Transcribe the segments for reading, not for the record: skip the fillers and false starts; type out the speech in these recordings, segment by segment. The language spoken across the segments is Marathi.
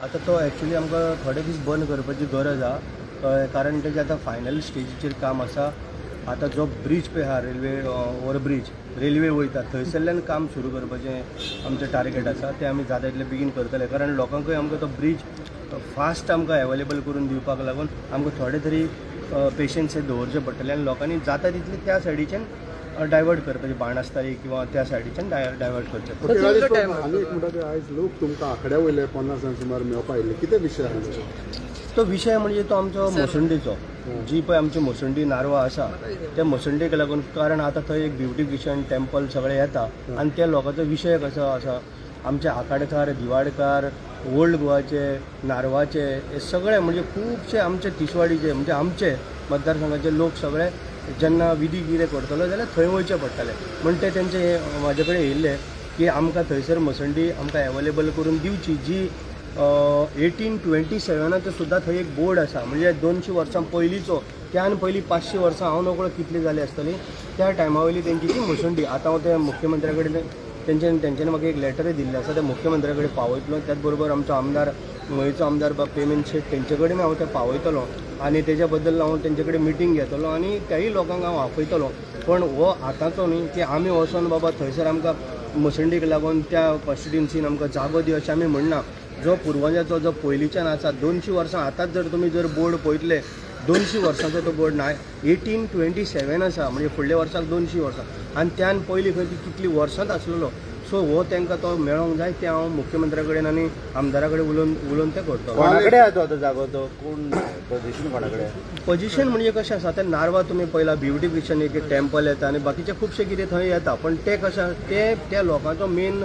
आता तो ॲक्च्युली आमकां थोडे दीस बंद करपाची गरज आहा, कारण तेजें आतां फायनल स्टेजीचेर काम आसा. आतां जो ब्रीज पळय आहा, रेल्वे ओवरब्रीज रेल्वे वयता थंयसरल्यान काम सुरू करपाचें आमचें टार्गेट आसा. तें आमी जाता तितलें बेगीन करतले, कारण लोकांकूय आमकां तो ब्रीज फास्ट आमकां अवेलेबल करून दिवपाक लागून आमकां थोडे तरी पेशन्स दवरचें पडटलें आनी लोकांनी जाता तितलें त्या सायडीच्यान डायवर्ट करपाचें, बाणस्तारी किंवा त्या सायडीच्यान डायवर्ट करचें. आनी एक म्हणटा ते आयज लोक तुमकां आंकड्या वयले 50 सुमार मेळपा आयिल्ले, कितें विशय आहा? तो विशय म्हणजे तो आमचो मोसंडीचो, जी पळय आमची मोसंडी नारवा आसा त्या मोसंडीक लागून. कारण आतां थंय एक ब्युटिफिकेशन टेम्पल सगळें येता आनी त्या लोकांचो विशय कसो आसा, आमचे आखाडकार, दिवाडकार, ओल्ड गोवाचे, नारवाचे, हे सगळे म्हणजे खुबशे आमचे तिसवाडीचे म्हणजे आमचे मतदारसंघाचे लोक सगळे जेन्ना विधी कितें करतलो जाल्यार थंय वयचें पडटलें. म्हण ते तेंचे म्हाजे कडेन येयल्ले की आमकां थंयसर मोसंडी आमकां अवेलेबल करून दिवची, जी 1827 सुद्दां थंय एक बोर्ड आसा. म्हणजे 200 वर्सां पयलींचो, त्यान पयलीं 500 वर्सां हांव नकळो कितली जाली आसतली त्या टायमा वयली तेंची ती मोसंडी. आतां हांव त्या मुख्यमंत्र्या कडेन तेंच्यांनी म्हाका एक लॅटरूय दिल्लें आसा, त्या मुख्यमंत्र्या कडेन पावयतलो. त्याच बरोबर आमचो आमदार गोंयचो आमदार पेमेंट शेट तेंचे कडेन हांव तें पावयतलो आनी तेज्या बद्दल हांव तेंचे कडेन मिटींग घेतलो आनी त्याय लोकांक हांव आपयतलो. पण हो आतांचो न्ही की आमी वचोन बाबा थंयसर आमकां मोसंडीक लागून त्या कॉन्स्टिट्युन्सीन आमकां जागो दी अशें आमी म्हणना. जो पुर्वजांचो जो पयलींच्यान आसा 200 वर्सां, आतांच जर तुमी जर बोर्ड पळयतले 200 वर्सांचो तो बोर्ड ना, 1827 आसा, म्हणजे फुडल्या वर्साक 200 वर्सां आनी त्यान पयलीं खंय ती कितली वर्सांच आसलेलो. सो हो तांकां तो मेळोंक जाय, ते हांव मुख्यमंत्र्या कडेन आनी आमदारा कडेन उलोवन तें करतलो. कोणा कडेन आसा तो जागो, तो कोण पोजिशन कोणा कडेन? पोजिशन म्हणजे कशें आसा, ते नारवा तुमी पळयला ब्युटिफिकेशन एक टेम्पल येता आनी बाकीचे खुबशे कितें थंय येता. पण ते कशें ते त्या लोकांचो मेन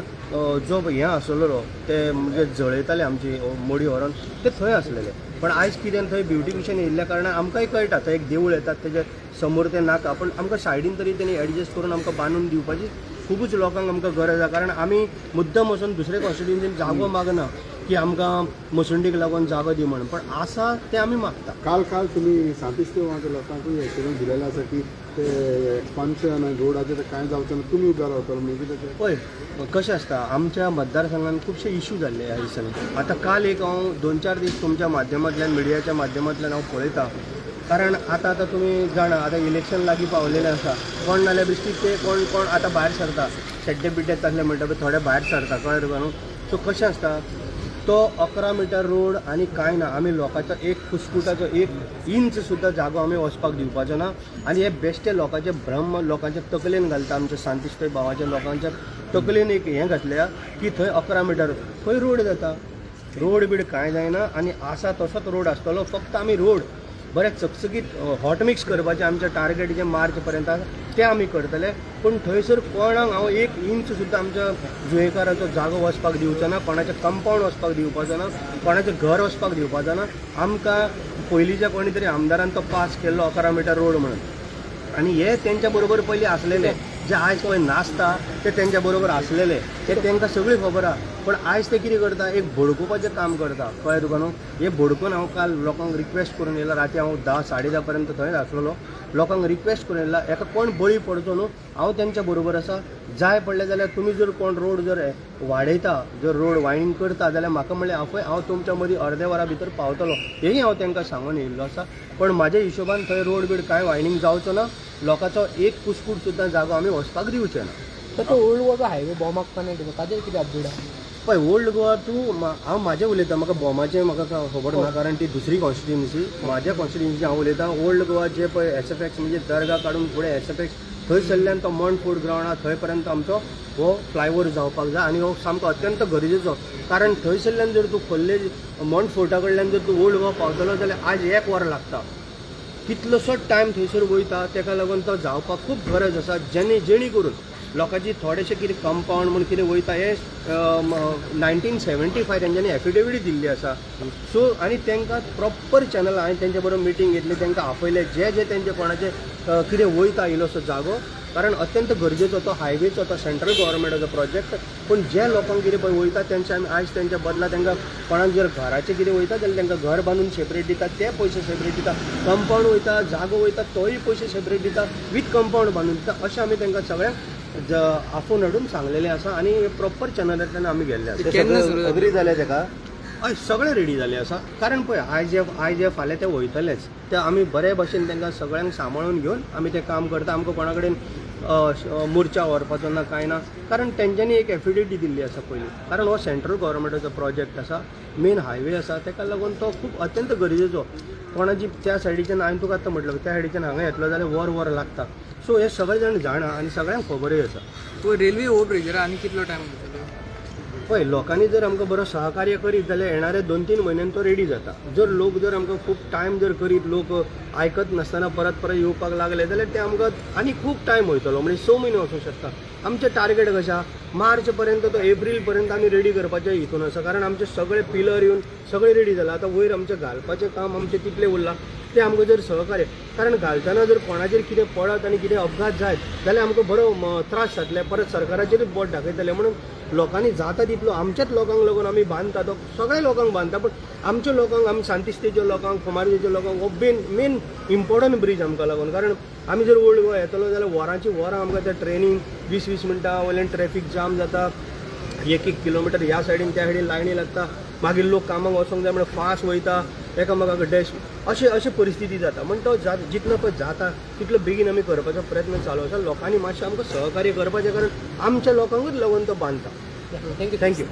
जो हें आसलेलो, ते म्हणजे जळयताले आमची मोडी व्हरून, ते थंय आसलेले. पण आयज कितें थंय ब्युटिफिकेशन येयल्ल्या कारणान आमकांय कळटा थंय एक देवूळ येतात तेजे समोर तें नाका, पण आमकां सायडीन तरी तेणी एडजस्ट करून आमकां बांदून दिवपाची खूबच लोकांक आमकां गरज आसा. कारण आमी मुद्दम वचून दुसरे कॉन्स्टिट्युन्सीन जागो मागना की आमकां मोसंडीक लागून जागो दी म्हणून, पण आसा तें आमी मागता. काल तुमी सांतिश्ट गोवाच्या लोकांकूय हे करून दिलेलें आसा की ते एक्सपान्शन आनी रोडाचें कांय जावचें ना, तुमी उबे रावतलो म्हणजे कितें पळय कशें आसता, आमच्या मतदारसंघान खुबशे इश्यू जाल्ले ह्या दिसांनी. आतां काल एक हांव 2-4 दीस तुमच्या माध्यमांतल्यान मिडियाच्या माध्यमांतल्यान हांव पळयतां. कारण आतां तुमी जाणा आतां इलेक्शन लागीं पावलेलें आसा, कोण नाल्यार बिश्टीक ते कोण आतां भायर सरता, शेड्डे बिड्डे तसले म्हणटा पळय थोडे भायर सरता, कळ्ळें तुका न्हू. सो कशें आसता, तो 11 मिटर रोड आनी कांय ना, आमी लोकांचो एक फुसफुटाचो 1 इंच सुद्दां जागो आमी वचपाक दिवपाचो ना. आनी हे बेश्टे लोकांचे भ्रम लोकांच्या तकलेन घालता, आमच्या शांतिश्ट भावाच्या लोकांच्या तकलेन एक हें घातल्या की थंय 11 मिटर खंय रोड जाता, रोड बीड कांय जायना. आनी आसा तसोच रोड आसतलो, फक्त आमी रोड बरें चकचकीत हॉट मिक्स करपाचें आमचें टार्गेट जें मार्च पर्यंत आसा तें आमी करतले. पण थंयसर कोणाक हांव 1 इंच सुद्दां आमच्या जुयेकाराचो जागो वचपाक दिवचो ना, कोणाचें कंपाऊंड वचपाक दिवपाचो ना, कोणाचें घर वचपाक दिवपाचो ना. आमकां पयलींच्या कोणी तरी आमदारान तो पास केल्लो 11 मिटर रोड म्हणून, आनी हे तेंच्या बरोबर पयलीं आसलेले जे आयज पळय नाचता ते तेंच्या बरोबर आसलेले, ते तांकां सगळी खबर आहा. पण आयज ते कितें करता, एक भडकोवपाचें काम करता, कळ्ळें तुका न्हू. हे भडकून हांव काल लोकांक रिक्वेस्ट करून येयला, राती हांव 10-10:30 पर्यंत थंय आसलेलो, लोकांक रिक्वेस्ट करून येयला एका कोण बळी पडचो न्हू, हांव तेंच्या बरोबर आसा. जाय पडलें जाल्यार तुमी जर कोण रोड जर वाडयता, जर रोड वायडींग करता जाल्यार म्हाका म्हणलें हांव तुमच्या मदीं अर्द्या वरा भितर पावतलो, हेंय हांव तांकां सांगून येयल्लो आसा. पण म्हाज्या हिशोबान थंय रोड बीड कांय वायडींग जावचो ना, लोकांचो एक फुसफूट सुद्दां जागो आमी वचपाक दिवचे ना. तर तो ओल्ड गोवा हायवे बॉमाक कनेक्ट ताजेर कितें अपडेट आहा? पळय ओल्ड गोवा हांव म्हाजें उलयतां, म्हाका बॉमाचें म्हाका खबर ना, कारण ती दुसरी कॉन्स्टिट्युन्सी. म्हाज्या कॉन्स्टिट्युन्सीची हांव उलयतां. ओल्ड गोवा जे पळय SFX म्हणजे दर्गा काडून फुडें SFX थंयसरल्यान तो मण फूड ग्रावंड आहा थंय पर्यंत आमचो हो फ्लायओव्हर जावपाक जाय. आनी हो सामको अत्यंत गरजेचो, कारण थंयसरल्यान जर तूं खोल्ले मण फोर्टा कडल्यान जर तूं ओल्ड गोवा पावतलो जाल्यार आयज 1 वर लागता. कितलोसोच टायम थंयसर वयता, ताका लागून तो जावपाक खूब गरज आसा. जेणी करून लोकांची थोडेशे कितें कंपाऊंड म्हूण कितें वयता हे 1975 तेंच्यांनी एफिडेविट दिल्ली आसा. सो आनी तांकां प्रॉपर चॅनल हांवें तेंचे बरोबर मिटींग घेतली, तांकां आपयलें जे तेंचे कोणाचे कितें वयता इल्लोसो जागो, कारण अत्यंत गरजेचो तो हायवेचो, तो सेंट्रल गव्हर्मेंटाचो प्रोजेक्ट. पण जे लोकांक कितें पळय वयता तेंचे आमी आयज तेंच्या बदला तांकां कोणाक जर घराचें कितें वयता जाल्यार तांकां घर बांदून सेपरेट दिता, ते पयशे सेपरेट दिता. कंपाऊंड वयता, जागो वयता, तोय पयशे सेपरेट दिता, वीथ कंपाऊंड बांदून दिता. अशें आमी तांकां सगळ्यांक आफून हाडून सांगलेलें आसा आनी प्रॉपर चॅनलांतल्यान आमी गेल्ले आसा. अग्री जाले ताका हय सगळें रेडी जालें आसा कारण पळय आयज जे फाल्यां ते वयतलेच ते आमी बरे भशेन तांकां सगळ्यांक सांबाळून घेवन आमी तें काम करता आमकां कोणा कडेन मोर्चा व्हरपाचो ना कांय ना कारण तेंच्यांनी एक एफिडेविटी दिल्ली आसा पयलीं कारण हो सेंट्रल गव्हर्मेंटाचो प्रोजेक्ट आसा मेन हायवे आसा ताका लागून तो खूब अत्यंत गरजेचो कोणाची त्या सायडीच्यान हांवें तुका आतां म्हटलं त्या सायडीच्यान हांगा येतलो जाल्यार वर लागता सो हे सगळे जाण जाणा आनी सगळ्यांक खबरूय आसा तो रेल्वे ओव्हरब्रिजर आनी कितलो टायम जातलो पळय लोकांनी जर आमकां बरो सहकार्य करीत जाल्यार येणारे 2-3 म्हयन्यान तो रेडी जाता जर लोक जर आमकां खूब टायम जर करीत लोक आयकत नासतना परत येवपाक लागले जाल्यार ते आमकां आनी खूब टायम वयतलो म्हणजे 6 म्हयने वचूंक शकता आमचें टार्गेट कशें आसा मार्च पर्यंत तो एप्रील पर्यंत आमी रेडी करपाचें हितून आसा कारण आमचे सगळे पिलर येवन सगळे रेडी जाला आतां वयर आमचें घालपाचें काम आमचें तितलें उरलां ते आमकां जर सहकार्य कारण घालतना जर कोणाचेर कितें पडत आनी कितें अपघात जायत जाल्यार आमकां बरो त्रास जातले परत सरकाराचेरूच बोट दाखयतले म्हणून लोकांनी जाता तितलो आमच्याच लोकांक लागून आमी बांदता तो सगळ्या लोकांक बांदता पण आमच्या लोकांक आमी सांतिस्तेच्या लोकांक कुमारजेच्या लोकांक हो मेन इम्पॉर्टंट ब्रीज आमकां लागून कारण आमी जर ओल्ड गोवा येतलो जाल्यार वरांची वरां आमकां तें ट्रेनींग 20-20 मिनटां वयल्यान ट्रॅफिक जाम जाता 1-1 किलोमिटर ह्या सायडीन त्या सायडीन लायनी लागता मागीर लोक कामाक वचोंक जाय म्हणून फास्ट वयता एकामेकाक डॅश अशी परिस्थिती जाता म्हण तो जितलो पळय जाता तितलो बेगीन आमी करपाचो प्रयत्न चालू आसा लोकांनी मातशें आमकां सहकार्य करपाचें कारण आमच्या लोकांकूच लागून तो बांदता थँक्यू थँक्यू